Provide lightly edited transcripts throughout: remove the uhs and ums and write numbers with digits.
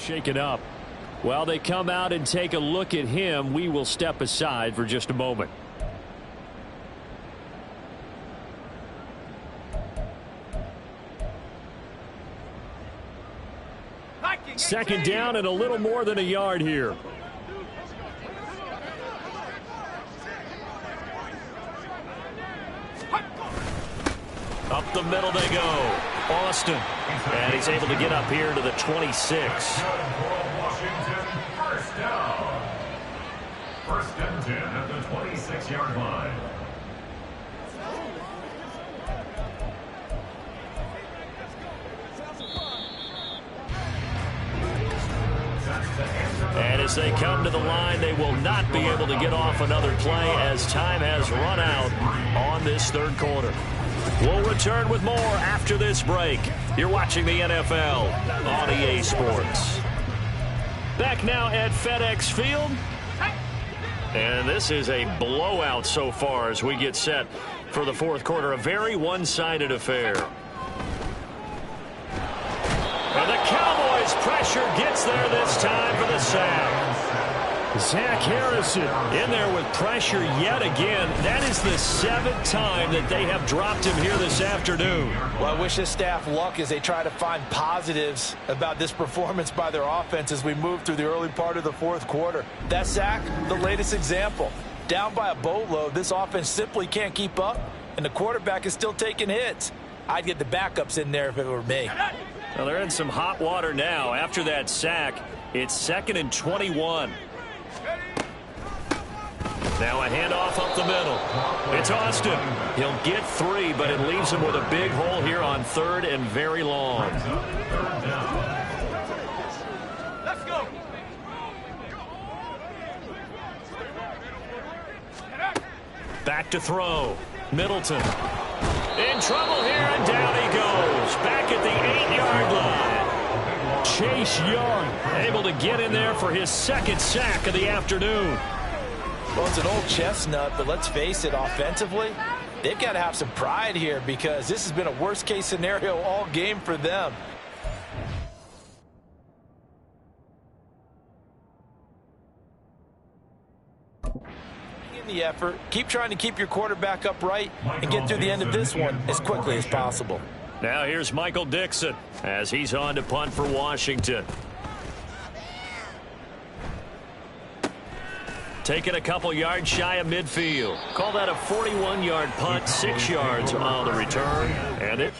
shaken up. While they come out and take a look at him, we will step aside for just a moment. Second down and a little more than a yard here. Up the middle they go. Austin. And he's able to get up here to the 26. First down. First and 10 at the 26-yard line. And as they come to the line, they will not be able to get off another play as time has run out on this third quarter. We'll return with more after this break. You're watching the NFL on EA Sports. Back now at FedEx Field. And this is a blowout so far as we get set for the fourth quarter. A very one-sided affair. And the Cowboys pressure gets there this time for the sack. Zach Harrison in there with pressure yet again. That is the 7th time that they have dropped him here this afternoon. Well, I wish this staff luck as they try to find positives about this performance by their offense as we move through the early part of the fourth quarter. That sack, the latest example. Down by a boatload, this offense simply can't keep up, and the quarterback is still taking hits. I'd get the backups in there if it were me. Well, they're in some hot water now. After that sack, it's 2nd and 21. Now a handoff up the middle. It's Austin. He'll get 3, but it leaves him with a big hole here on 3rd and very long. Let's go. Back to throw. Middleton. In trouble here, and down he goes. Back at the 8-yard line. Chase Young able to get in there for his 2nd sack of the afternoon. Well, it's an old chestnut, but let's face it, offensively, they've got to have some pride here because this has been a worst-case scenario all game for them. In the effort, keep trying to keep your quarterback upright and get through the end of this one as quickly as possible. Now here's Michael Dixon as he's on to punt for Washington. Taking a couple yards shy of midfield. Call that a 41-yard punt, 6 yards on the return. And it.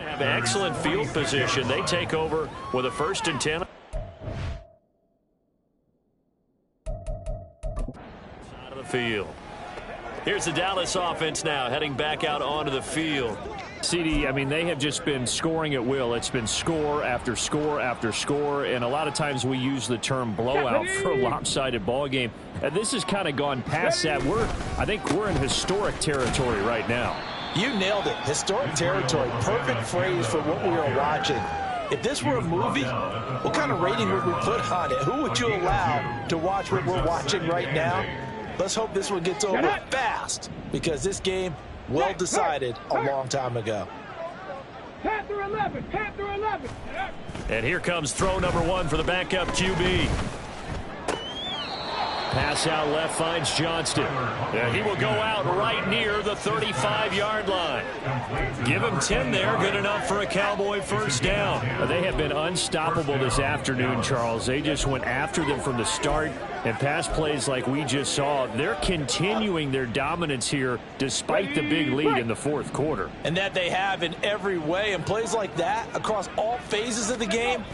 Have excellent field position. They take over with a 1st and 10. Out of the field. Here's the Dallas offense now heading back out onto the field. CD, I mean, they have just been scoring at will. It's been score after score after score, and a lot of times we use the term blowout for a lopsided ball game. And this has kind of gone past that. I think we're in historic territory right now. You nailed it. Historic territory. Perfect phrase for what we are watching. If this were a movie, what kind of rating would we put on it? Who would you allow to watch what we're watching right now? Let's hope this one gets over fast, because this game, well decided a long time ago. 10 through 11, 10 through 11. And here comes throw number 1 for the backup QB. Pass out left finds Johnston. He will go out right near the 35-yard line. Give him 10 there. Good enough for a Cowboy 1st down. They have been unstoppable this afternoon, Charles. They just went after them from the start. And pass plays like we just saw, they're continuing their dominance here despite the big lead in the 4th quarter. And that they have in every way. And plays like that across all phases of the game,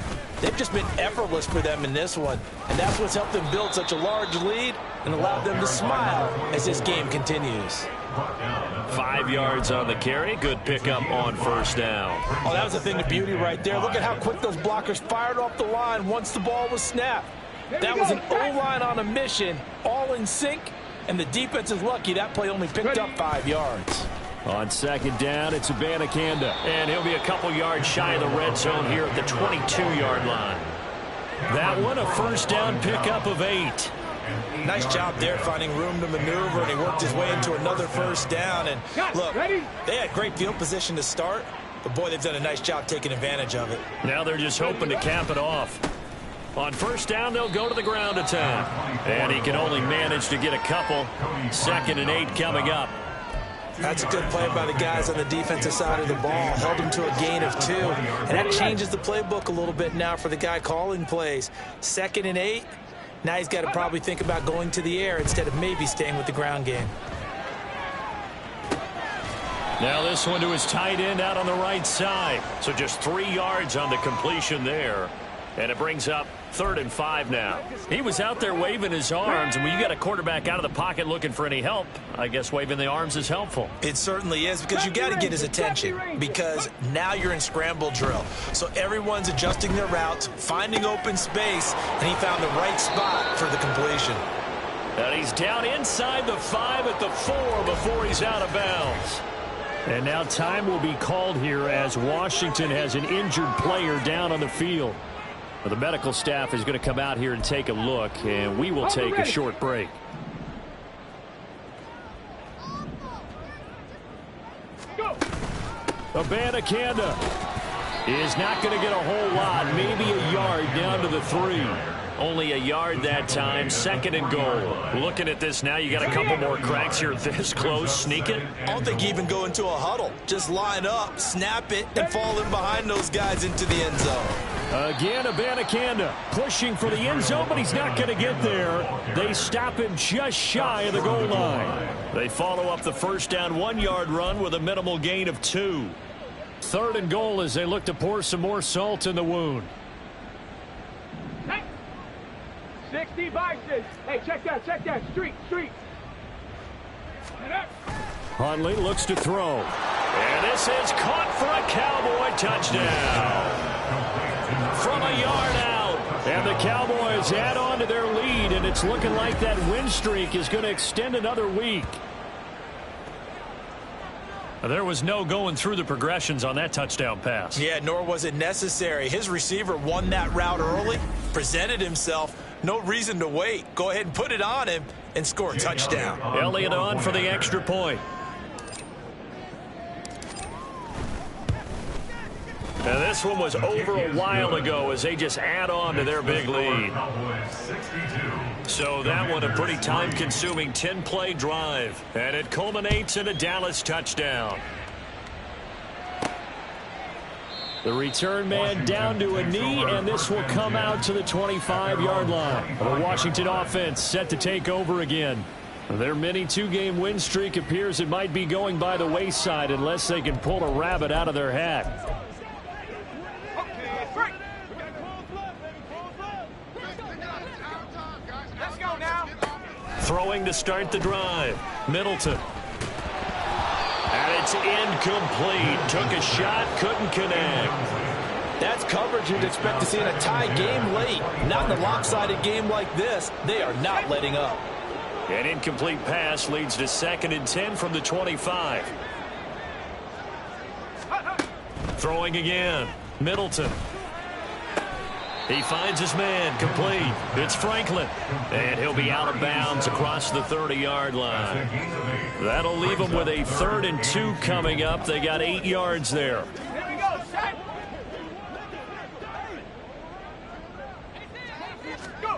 they've just been effortless for them in this one. And that's what's helped them build such a large lead and allowed them to smile as this game continues. 5 yards on the carry. Good pickup on 1st down. Oh, that was a thing of beauty right there. Look at how quick those blockers fired off the line once the ball was snapped. That was an O-line on a mission, all in sync, and the defense is lucky that play only picked up 5 yards. On 2nd down, it's Abanikanda, and he'll be a couple yards shy of the red zone here at the 22-yard line. That one, a 1st down pickup of 8. Nice job there finding room to maneuver, and he worked his way into another 1st down. And look, they had great field position to start, but boy, they've done a nice job taking advantage of it. Now they're just hoping to cap it off. On 1st down, they'll go to the ground attack. And he can only manage to get a couple. 2nd and 8 coming up. That's a good play by the guys on the defensive side of the ball. Held him to a gain of 2. And that changes the playbook a little bit now for the guy calling plays. 2nd and 8. Now he's got to probably think about going to the air instead of maybe staying with the ground game. Now this one to his tight end out on the right side. So just 3 yards on the completion there. And it brings up 3rd and 5 now. He was out there waving his arms, and when you got a quarterback out of the pocket looking for any help, I guess waving the arms is helpful. It certainly is, because you got to get his attention, because now you're in scramble drill. So everyone's adjusting their routes, finding open space, and he found the right spot for the completion. And he's down inside the 5 at the 4 before he's out of bounds. And now time will be called here as Washington has an injured player down on the field. The medical staff is going to come out here and take a look, and we will take a short break. Abanikanda is not going to get a whole lot, maybe a yard down to the 3. Only a yard that time. 2nd and goal. Looking at this now, you got a couple more cracks here this close. Sneak it. I don't think you even go into a huddle. Just line up, snap it, and fall in behind those guys into the end zone. Again, Abanikanda pushing for the end zone, but he's not going to get there. They stop him just shy of the goal line. They follow up the 1st down 1-yard run with a minimal gain of 2. 3rd and goal as they look to pour some more salt in the wound. 60 boxes. Hey, check that. Street. Huntley looks to throw. And this is caught for a Cowboy touchdown. From a yard out. And the Cowboys add on to their lead, and it's looking like that win streak is going to extend another week. There was no going through the progressions on that touchdown pass. Yeah, nor was it necessary. His receiver won that route early, presented himself. No reason to wait. Go ahead and put it on him and score a touchdown. Elliott on for the extra point. And this one was over a while ago as they just add on to their big lead. So that one a pretty time-consuming 10-play drive. And it culminates in a Dallas touchdown. The return man down to a knee, and this will come out to the 25-yard line. The Washington offense set to take over again. Their mini 2-game win streak appears it might be going by the wayside unless they can pull a rabbit out of their hat. Throwing to start the drive. Middleton. And it's incomplete. Took a shot, couldn't connect. That's coverage you'd expect to see in a tie game late. Not in a lopsided game like this. They are not letting up. An incomplete pass leads to 2nd and 10 from the 25. Throwing again. Middleton. He finds his man, complete. It's Franklin. And he'll be out of bounds across the 30-yard line. That'll leave them with a 3rd and 2 coming up. They got 8 yards there. Here we go, set. Go.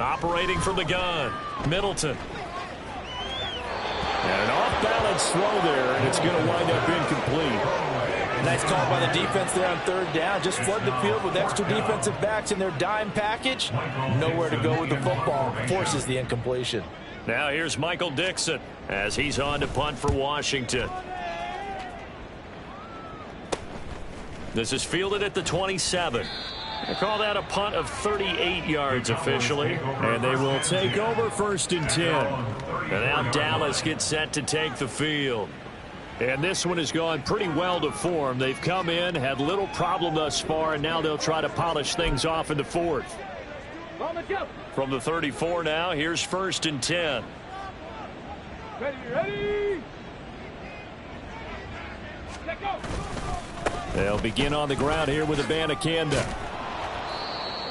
Operating from the gun. Middleton. And an off-balance throw there, and it's going to wind up incomplete. Nice call by the defense there on 3rd down. Just flood the field with extra defensive backs in their dime package. Nowhere to go with the football. Forces the incompletion. Now here's Michael Dixon as he's on to punt for Washington. This is fielded at the 27. They call that a punt of 38 yards officially. And they will take over 1st and 10. And now Dallas gets set to take the field. And this one has gone pretty well to form. They've come in, had little problem thus far, and now they'll try to polish things off in the 4th. From the 34 now, here's 1st and 10. Ready. Let go. They'll begin on the ground here with Abanikanda.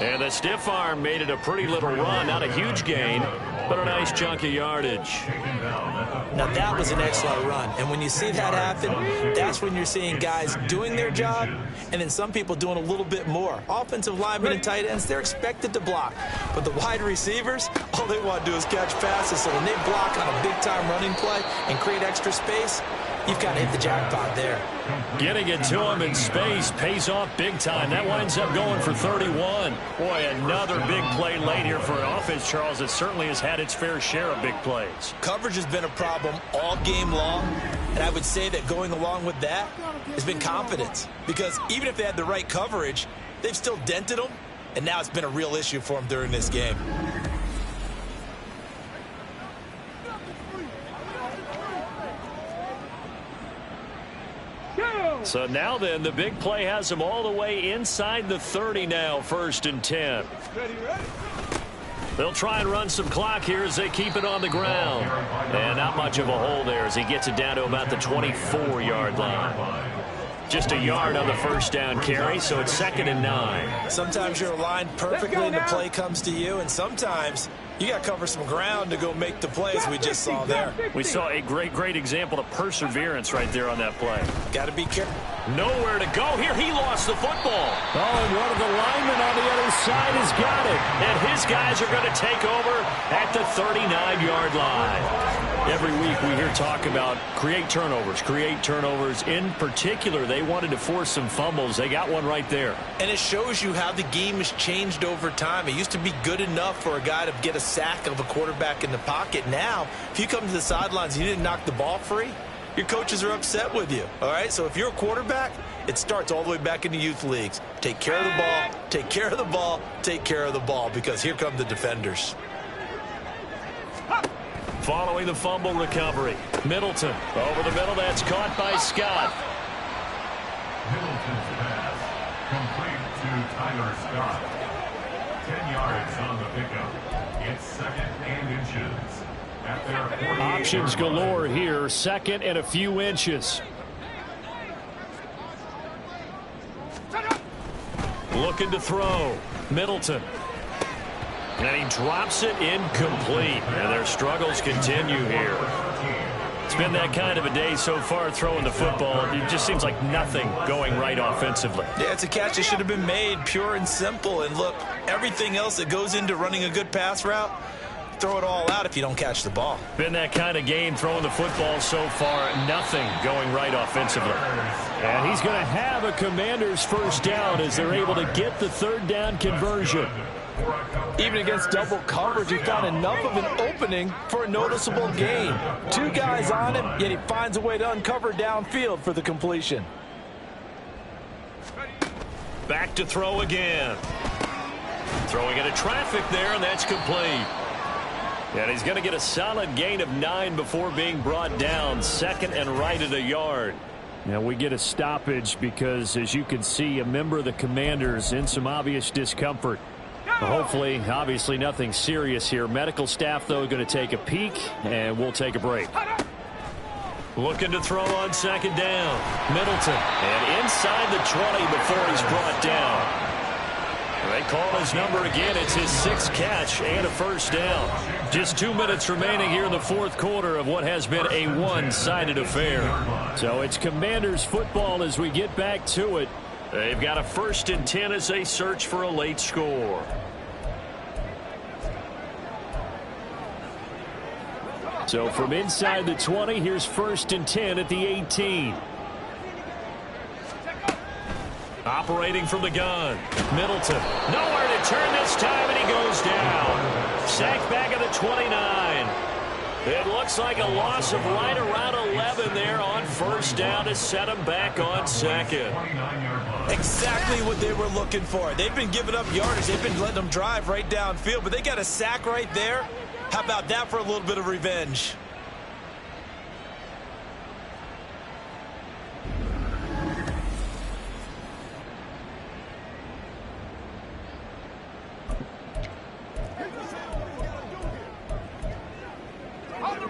And the stiff arm made it a pretty little run. Not a huge gain, but a nice chunk of yardage. Now that was an excellent run. And when you see that happen, that's when you're seeing guys doing their job and then some people doing a little bit more. Offensive linemen and tight ends, they're expected to block. But the wide receivers, all they want to do is catch passes. So when they block on a big-time running play and create extra space, you've got to hit the jackpot there. Getting it to him in space pays off big time. That winds up going for 31. Boy, another big play late here for an offense, Charles, that certainly has had its fair share of big plays. Coverage has been a problem all game long, and I would say that going along with that has been confidence. Because even if they had the right coverage, they've still dented them, and now it's been a real issue for them during this game. So now then, the big play has them all the way inside the 30 now, 1st and 10. Ready. They'll try and run some clock here as they keep it on the ground. And not much of a hole there as he gets it down to about the 24-yard line. Just a yard on the 1st down carry, so it's 2nd and 9. Sometimes you're aligned perfectly and the play comes to you, and sometimes you got to cover some ground to go make the plays we just saw there. We saw a great example of perseverance right there on that play. Got to be careful. Nowhere to go here. He lost the football. Oh, and one of the linemen on the other side has got it. And his guys are going to take over at the 39-yard line. Every week we hear talk about create turnovers. In particular, they wanted to force some fumbles. They got one right there. And it shows you how the game has changed over time. It used to be good enough for a guy to get a sack of a quarterback in the pocket. Now, if you come to the sidelines and you didn't knock the ball free, your coaches are upset with you. All right, so if you're a quarterback, it starts all the way back in the youth leagues. Take care of the ball, take care of the ball, take care of the ball, because here come the defenders. Following the fumble recovery, Middleton over the middle. That's caught by Scott. Middleton's pass complete to Tyler Scott. 10 yards on the pickup. It's 2nd and inches. At their 48. Options galore here. 2nd and a few inches. Looking to throw. Middleton. And he drops it incomplete. And their struggles continue here. It's been that kind of a day so far throwing the football. It just seems like nothing going right offensively. Yeah, it's a catch that should have been made, pure and simple. And look, everything else that goes into running a good pass route, throw it all out if you don't catch the ball. Been that kind of game throwing the football so far. Nothing going right offensively. And he's going to have a Commander's 1st down as they're able to get the 3rd down conversion. Even against double coverage, he found enough of an opening for a noticeable gain. 2 guys on him, yet he finds a way to uncover downfield for the completion. Back to throw again. Throwing into traffic there, and that's complete. And he's going to get a solid gain of 9 before being brought down. Second and right at a yard. Now we get a stoppage because, as you can see, a member of the Commanders in some obvious discomfort. Hopefully, obviously nothing serious here. Medical staff, though, going to take a peek, and we'll take a break. Looking to throw on second down. Middleton. And inside the 20 before he's brought down. They call his number again. It's his 6th catch and a first down. Just 2 minutes remaining here in the fourth quarter of what has been a one-sided affair. So it's Commanders football as we get back to it. They've got a 1st and 10 as they search for a late score. So from inside the 20, here's 1st and 10 at the 18. Operating from the gun. Middleton. Nowhere to turn this time, and he goes down. Sacked back at the 29. It looks like a loss of right around 11 there on first down to set him back on second. Exactly what they were looking for. They've been giving up yardage. They've been letting them drive right downfield, but they got a sack right there. How about that for a little bit of revenge?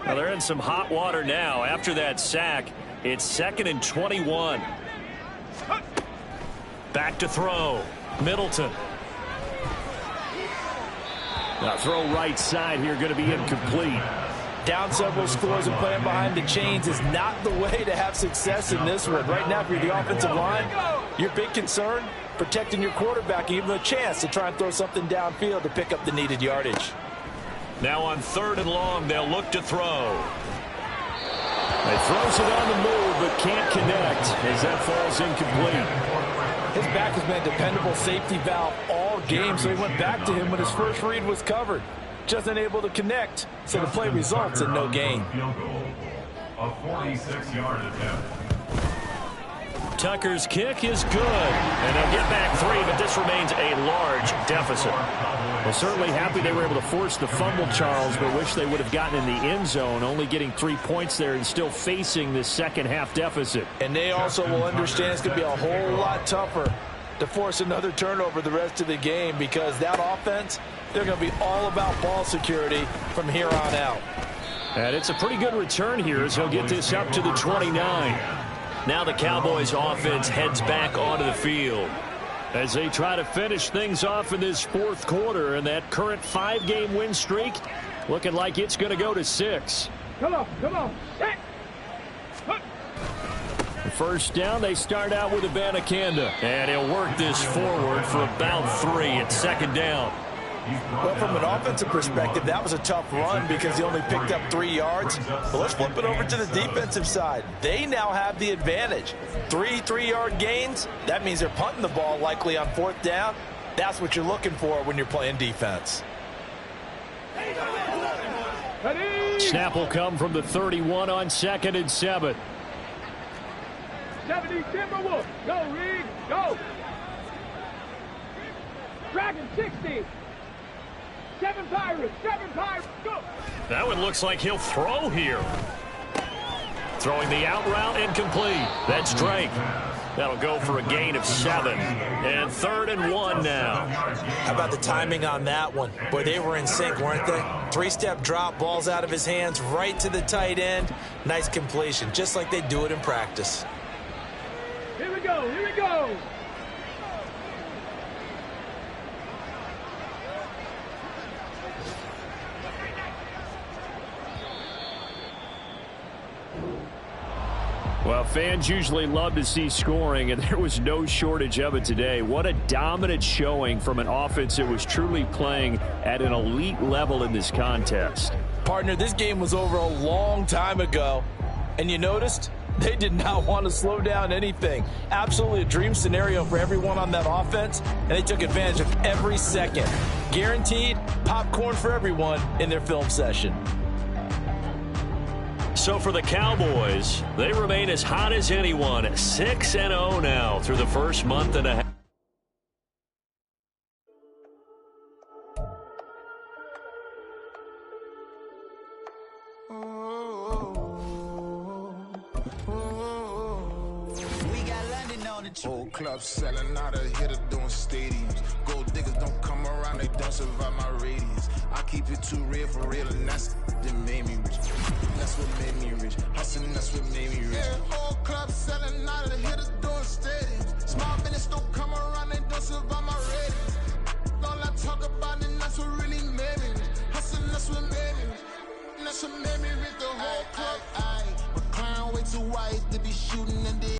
Well, they're in some hot water now. After that sack, it's 2nd and 21. Back to throw. Middleton. Now throw right side here, going to be incomplete. Down several scores and playing behind the chains is not the way to have success in this one. Right now, if you're the offensive line, your big concern, protecting your quarterback and giving him a chance to try and throw something downfield to pick up the needed yardage. Now on 3rd and long, they'll look to throw. He throws it on the move, but can't connect as that falls incomplete. His back has been a dependable safety valve all game, so he went back to him when his first read was covered. Just unable to connect, so the play results in no gain. Field goal. A 46-yard attempt. Tucker's kick is good, and they'll get back 3, but this remains a large deficit. Well, certainly happy they were able to force the fumble, Charles, but wish they would have gotten in the end zone, only getting 3 points there and still facing this second-half deficit. And they also will understand it's going to be a whole lot tougher to force another turnover the rest of the game, because that offense, they're going to be all about ball security from here on out. And it's a pretty good return here as he'll get this up to the 29. Now the Cowboys offense heads back onto the field as they try to finish things off in this fourth quarter, and that current 5-game win streak looking like it's going to go to 6. Come on. Set. First down, they start out with Abanikanda. And he'll work this forward for about 3 at 2nd down. Well, from an offensive perspective, that was a tough run because he only picked up 3 yards. But let's flip it over to the defensive side. They now have the advantage. 3 3-yard gains, that means they're punting the ball likely on 4th down. That's what you're looking for when you're playing defense. Snap will come from the 31 on 2nd and 7. 70 Timberwolves. Go, Reed. Go. Dragon 60. 7 Pirates. Go. That one looks like he'll throw here. Throwing the out route incomplete. That's Drake. That'll go for a gain of 7. And 3rd and 1 now. How about the timing on that one? Boy, they were in sync, weren't they? 3-step drop, balls out of his hands, right to the tight end. Nice completion, just like they do it in practice. Here we go. Well, fans usually love to see scoring, and there was no shortage of it today. What a dominant showing from an offense that was truly playing at an elite level in this contest. Partner, this game was over a long time ago, and you noticed they did not want to slow down anything. Absolutely a dream scenario for everyone on that offense, and they took advantage of every second. Guaranteed popcorn for everyone in their film session. So for the Cowboys, they remain as hot as anyone, 6-0 now through the first month and a half. We got London on the Whole club selling out of hitter doing stadiums. Gold diggers don't come around, they don't survive my radius. I keep it too real for real, and that's that made me rich. That's what made me rich. Hustling, that's what made me rich. Yeah, whole club selling out of hitters doing stadiums. Small business don't come around, they don't survive